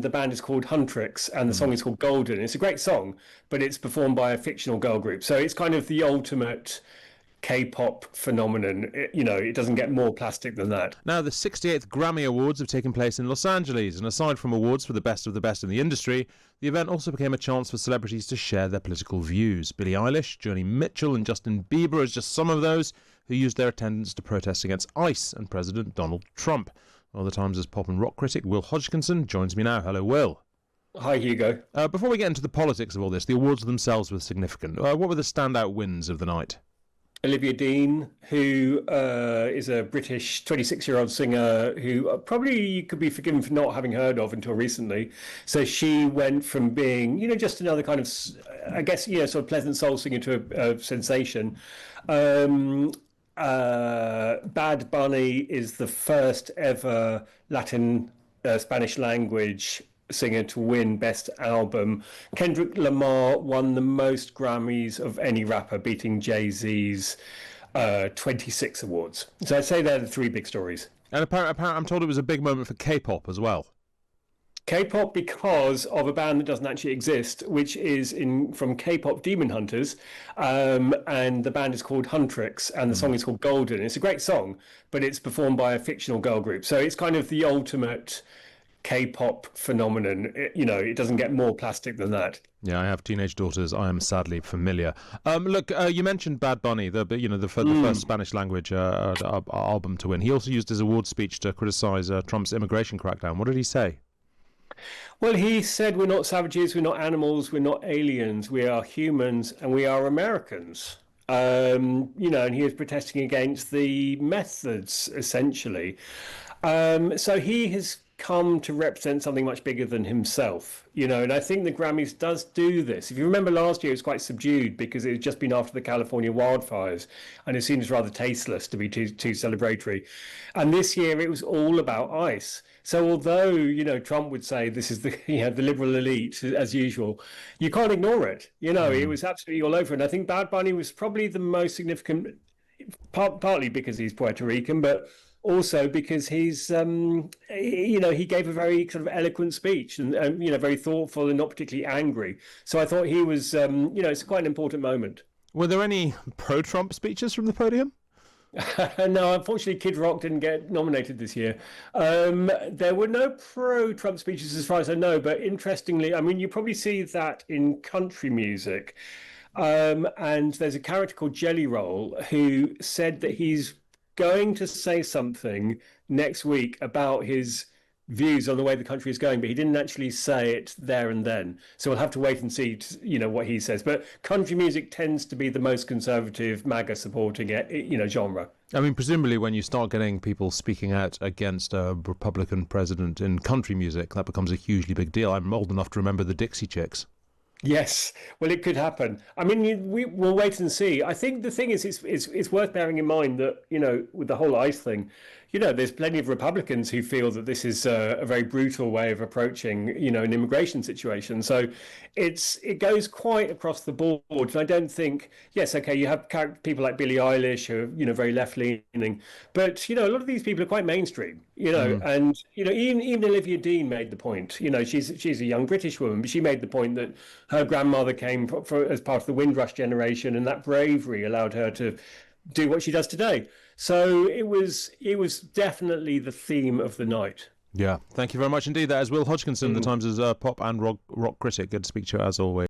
and the band is called Huntrix, and the song is called Golden. It's a great song, but it's performed by a fictional girl group. So it's kind of the ultimate K-pop phenomenon. It doesn't get more plastic than that. Now, the 68th Grammy Awards have taken place in Los Angeles, and aside from awards for the best of the best in the industry, the event also became a chance for celebrities to share their political views. Billie Eilish, Joni Mitchell and Justin Bieber as just some of those who used their attendance to protest against ICE and President Donald Trump. Well, the Times' pop and rock critic Will Hodgkinson joins me now. Hello, Will. Hi, Hugo. Before we get into the politics of all this, the awards themselves were significant. What were the standout wins of the night? Olivia Dean, who is a British 26-year-old singer who probably you could be forgiven for not having heard of until recently. So she went from being, just another kind of, I guess, sort of pleasant soul singer to a sensation. Bad Bunny is the first ever Latin Spanish language singer to win Best Album. Kendrick Lamar won the most Grammys of any rapper, beating Jay-Z's 26 awards. So I'd say they're the three big stories. And apparently, I'm told it was a big moment for K-pop as well. K-pop because of a band that doesn't actually exist, which is from K-pop Demon Hunters, and the band is called Huntrix, and the song is called Golden. It's a great song, but it's performed by a fictional girl group. So it's kind of the ultimate K-pop phenomenon. It doesn't get more plastic than that. Yeah, I have teenage daughters. I am sadly familiar. Look, you mentioned Bad Bunny, the first Spanish language album to win. He also used his award speech to criticise Trump's immigration crackdown. What did he say? Well, he said we're not savages, we're not animals, we're not aliens, we are humans, and we are Americans. And he was protesting against the methods, essentially. So he has come to represent something much bigger than himself, and I think the Grammys does do this. If you remember last year, it was quite subdued because it had just been after the California wildfires, and it seems rather tasteless to be too celebratory. And this year, it was all about ICE. So although Trump would say this is the the liberal elite as usual, you can't ignore it. It was absolutely all over. And I think Bad Bunny was probably the most significant, partly because he's Puerto Rican, but also because he's, he gave a very sort of eloquent speech and very thoughtful and not particularly angry. So I thought he was, it's quite an important moment. Were there any pro-Trump speeches from the podium? No, unfortunately, Kid Rock didn't get nominated this year. There were no pro-Trump speeches as far as I know, but interestingly, you probably see that in country music. And there's a character called Jelly Roll who said that he's going to say something next week about his views on the way the country is going, but he didn't actually say it there and then. So we'll have to wait and see, what he says. But country music tends to be the most conservative, MAGA supporting genre. Presumably when you start getting people speaking out against a Republican president in country music, that becomes a hugely big deal. I'm old enough to remember the Dixie Chicks. Yes, well, it could happen. We'll wait and see. I think the thing is, it's worth bearing in mind that, with the whole ICE thing, there's plenty of Republicans who feel that this is a very brutal way of approaching, an immigration situation. So it goes quite across the board. And I don't think, yes, okay, you have people like Billie Eilish who are, very left-leaning, but, a lot of these people are quite mainstream, and, even Olivia Dean made the point, she's a young British woman, but she made the point that her grandmother came as part of the Windrush generation, and that bravery allowed her to do what she does today. So it was definitely the theme of the night. Yeah, thank you very much indeed. That is Will Hodgkinson, the Times' pop and rock critic. Good to speak to you as always.